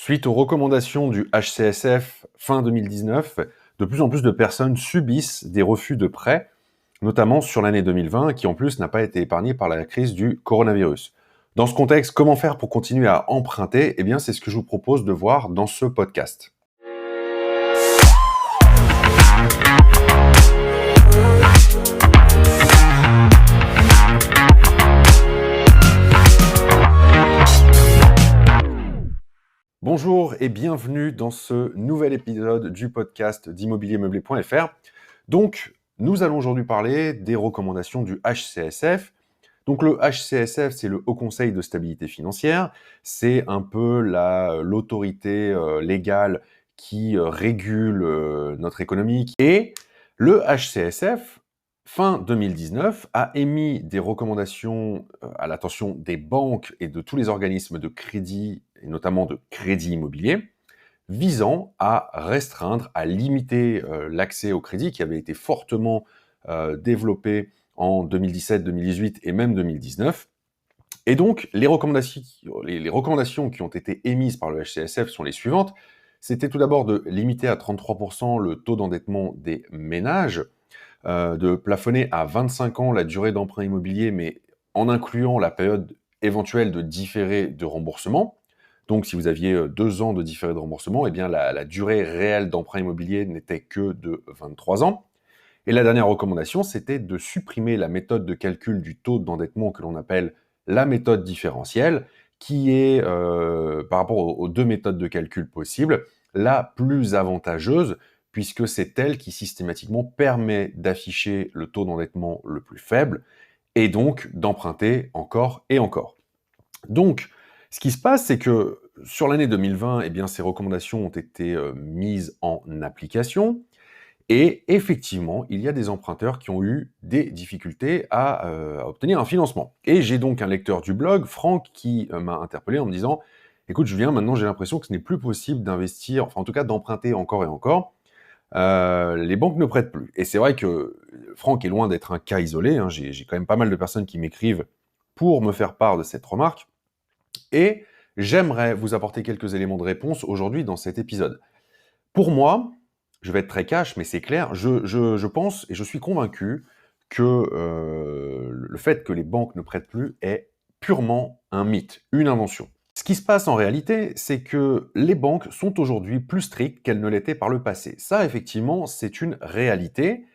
Suite aux recommandations du HCSF fin 2019, de plus en plus de personnes subissent des refus de prêts, notamment sur l'année 2020, qui en plus n'a pas été épargnée par la crise du coronavirus. Dans ce contexte, comment faire pour continuer à emprunter? Eh bien, c'est ce que je vous propose de voir dans ce podcast. Bonjour et bienvenue dans ce nouvel épisode du podcast d'immobiliermeublé.fr. Donc, nous allons aujourd'hui parler des recommandations du HCSF. Donc, le HCSF, c'est le Haut Conseil de stabilité financière. C'est un peu l'autorité légale qui régule notre économie. Et le HCSF, fin 2019, a émis des recommandations à l'attention des banques et de tous les organismes de crédit, et notamment de crédit immobilier, visant à restreindre, à limiter l'accès au crédit qui avait été fortement développé en 2017, 2018 et même 2019. Et donc, les recommandations qui ont été émises par le HCSF sont les suivantes. C'était tout d'abord de limiter à 33% le taux d'endettement des ménages, de plafonner à 25 ans la durée d'emprunt immobilier, mais en incluant la période éventuelle de différé de remboursement. Donc, si vous aviez 2 ans de différé de remboursement, eh bien, la durée réelle d'emprunt immobilier n'était que de 23 ans. Et la dernière recommandation, c'était de supprimer la méthode de calcul du taux d'endettement que l'on appelle la méthode différentielle, qui est, par rapport aux deux méthodes de calcul possibles, la plus avantageuse, puisque c'est elle qui systématiquement permet d'afficher le taux d'endettement le plus faible, et donc d'emprunter encore et encore. Donc, ce qui se passe, c'est que sur l'année 2020, eh bien, ces recommandations ont été mises en application. Et effectivement, il y a des emprunteurs qui ont eu des difficultés à obtenir un financement. Et j'ai donc un lecteur du blog, Franck, qui m'a interpellé en me disant « Écoute Julien, maintenant j'ai l'impression que ce n'est plus possible d'investir, enfin en tout cas d'emprunter encore et encore. Les banques ne prêtent plus. » Et c'est vrai que Franck est loin d'être un cas isolé, hein. J'ai quand même pas mal de personnes qui m'écrivent pour me faire part de cette remarque. Et j'aimerais vous apporter quelques éléments de réponse aujourd'hui dans cet épisode. Pour moi, je vais être très cash, mais c'est clair, je pense et je suis convaincu que le fait que les banques ne prêtent plus est purement un mythe, une invention. Ce qui se passe en réalité, c'est que les banques sont aujourd'hui plus strictes qu'elles ne l'étaient par le passé. Ça, effectivement, c'est une réalité.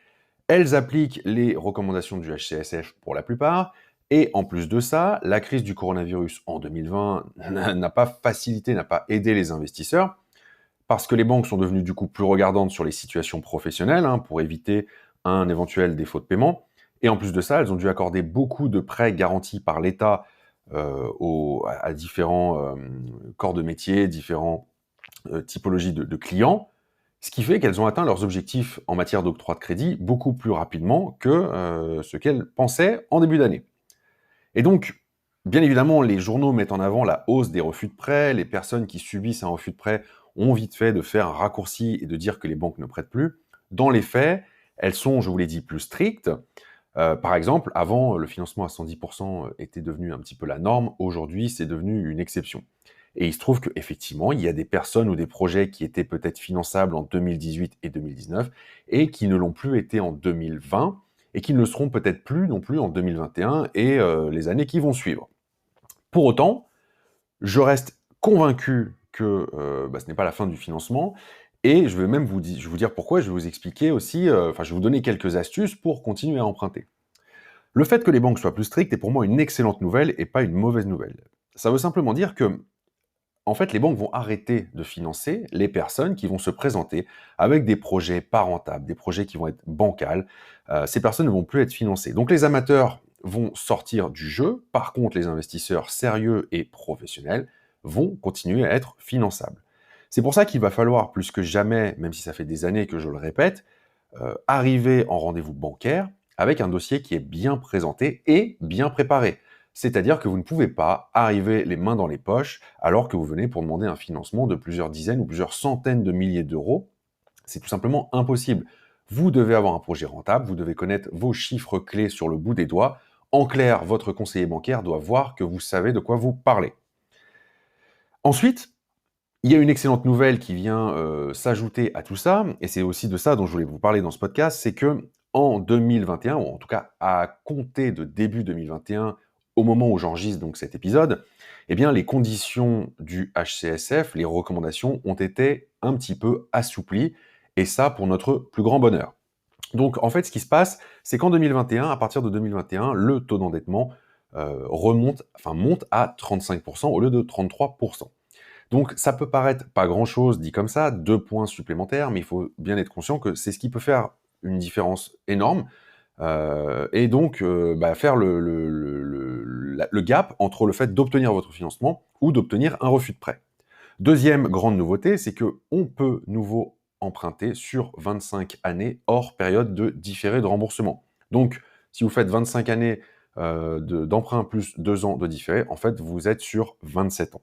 Elles appliquent les recommandations du HCSF pour la plupart. Et en plus de ça, la crise du coronavirus en 2020 n'a pas facilité, n'a pas aidé les investisseurs, parce que les banques sont devenues du coup plus regardantes sur les situations professionnelles, hein, pour éviter un éventuel défaut de paiement. Et en plus de ça, elles ont dû accorder beaucoup de prêts garantis par l'État à différents corps de métier, différentes typologies de clients, ce qui fait qu'elles ont atteint leurs objectifs en matière d'octroi de crédit beaucoup plus rapidement que ce qu'elles pensaient en début d'année. Et donc, bien évidemment, les journaux mettent en avant la hausse des refus de prêts. Les personnes qui subissent un refus de prêt ont vite fait de faire un raccourci et de dire que les banques ne prêtent plus. Dans les faits, elles sont, je vous l'ai dit, plus strictes. Par exemple, avant, le financement à 110% était devenu un petit peu la norme. Aujourd'hui, c'est devenu une exception. Et il se trouve qu'effectivement, il y a des personnes ou des projets qui étaient peut-être finançables en 2018 et 2019 et qui ne l'ont plus été en 2020 et qui ne le seront peut-être plus non plus en 2021 et les années qui vont suivre. Pour autant, je reste convaincu que ce n'est pas la fin du financement et je vais même je vais vous dire pourquoi, je vais vous expliquer aussi, je vais vous donner quelques astuces pour continuer à emprunter. Le fait que les banques soient plus strictes est pour moi une excellente nouvelle et pas une mauvaise nouvelle. Ça veut simplement dire que en fait, les banques vont arrêter de financer les personnes qui vont se présenter avec des projets pas rentables, des projets qui vont être bancals. Ces personnes ne vont plus être financées. Donc les amateurs vont sortir du jeu. Par contre, les investisseurs sérieux et professionnels vont continuer à être finançables. C'est pour ça qu'il va falloir plus que jamais, même si ça fait des années que je le répète, arriver en rendez-vous bancaire avec un dossier qui est bien présenté et bien préparé. C'est-à-dire que vous ne pouvez pas arriver les mains dans les poches alors que vous venez pour demander un financement de plusieurs dizaines ou plusieurs centaines de milliers d'euros. C'est tout simplement impossible. Vous devez avoir un projet rentable, vous devez connaître vos chiffres clés sur le bout des doigts. En clair, votre conseiller bancaire doit voir que vous savez de quoi vous parlez. Ensuite, Il y a une excellente nouvelle qui vient, s'ajouter à tout ça et c'est aussi de ça dont je voulais vous parler dans ce podcast, c'est qu'en 2021 ou en tout cas à compter de début 2021, au moment où j'enregistre donc cet épisode, eh bien les conditions du HCSF, les recommandations ont été un petit peu assouplies et ça pour notre plus grand bonheur. Donc en fait, ce qui se passe, c'est qu'en 2021, à partir de 2021, le taux d'endettement, monte à 35 au lieu de 33. Donc ça peut paraître pas grand-chose dit comme ça, 2 points supplémentaires, mais il faut bien être conscient que c'est ce qui peut faire une différence énorme, et donc faire le gap entre le fait d'obtenir votre financement ou d'obtenir un refus de prêt. Deuxième grande nouveauté, c'est qu'on peut nouveau emprunter sur 25 années hors période de différé de remboursement. Donc si vous faites 25 années, d'emprunt plus 2 ans de différé, en fait vous êtes sur 27 ans.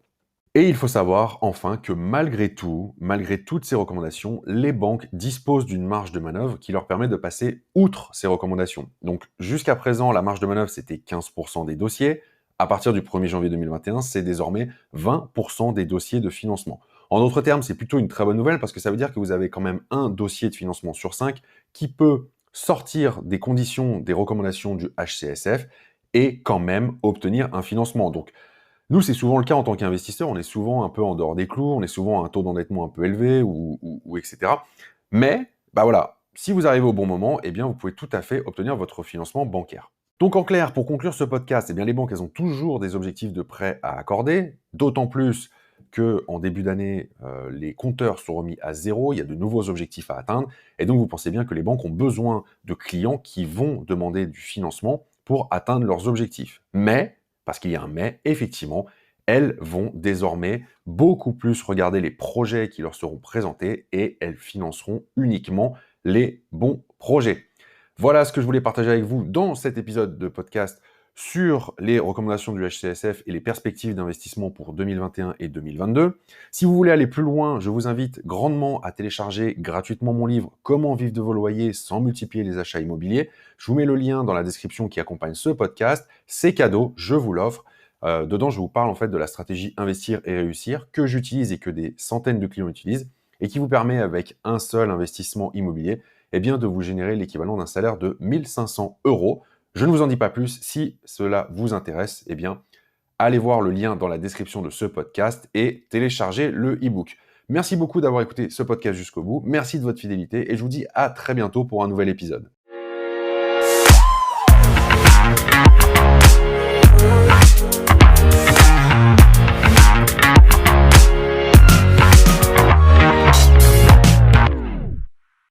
Et il faut savoir enfin que malgré tout, malgré toutes ces recommandations, les banques disposent d'une marge de manœuvre qui leur permet de passer outre ces recommandations. Donc jusqu'à présent, la marge de manœuvre, c'était 15% des dossiers. À partir du 1er janvier 2021, c'est désormais 20% des dossiers de financement. En d'autres termes, c'est plutôt une très bonne nouvelle parce que ça veut dire que vous avez quand même un dossier de financement sur 5 qui peut sortir des conditions, des recommandations du HCSF et quand même obtenir un financement. Donc nous, c'est souvent le cas en tant qu'investisseur, on est souvent un peu en dehors des clous, on est souvent à un taux d'endettement un peu élevé ou et cetera. Mais, voilà, si vous arrivez au bon moment, eh bien, vous pouvez tout à fait obtenir votre financement bancaire. Donc en clair, pour conclure ce podcast, eh bien, les banques, elles ont toujours des objectifs de prêt à accorder, d'autant plus qu'en début d'année, les compteurs sont remis à zéro, il y a de nouveaux objectifs à atteindre, et donc vous pensez bien que les banques ont besoin de clients qui vont demander du financement pour atteindre leurs objectifs. Mais parce qu'il y a un mais, effectivement, elles vont désormais beaucoup plus regarder les projets qui leur seront présentés et elles financeront uniquement les bons projets. Voilà ce que je voulais partager avec vous dans cet épisode de podcast sur les recommandations du HCSF et les perspectives d'investissement pour 2021 et 2022. Si vous voulez aller plus loin, je vous invite grandement à télécharger gratuitement mon livre « Comment vivre de vos loyers sans multiplier les achats immobiliers ». Je vous mets le lien dans la description qui accompagne ce podcast. C'est cadeau, je vous l'offre. Dedans, je vous parle en fait de la stratégie investir et réussir que j'utilise et que des centaines de clients utilisent et qui vous permet avec un seul investissement immobilier eh bien, de vous générer l'équivalent d'un salaire de 1 500 €. Je ne vous en dis pas plus. Si cela vous intéresse, eh bien, allez voir le lien dans la description de ce podcast et téléchargez le e-book. Merci beaucoup d'avoir écouté ce podcast jusqu'au bout. Merci de votre fidélité et je vous dis à très bientôt pour un nouvel épisode.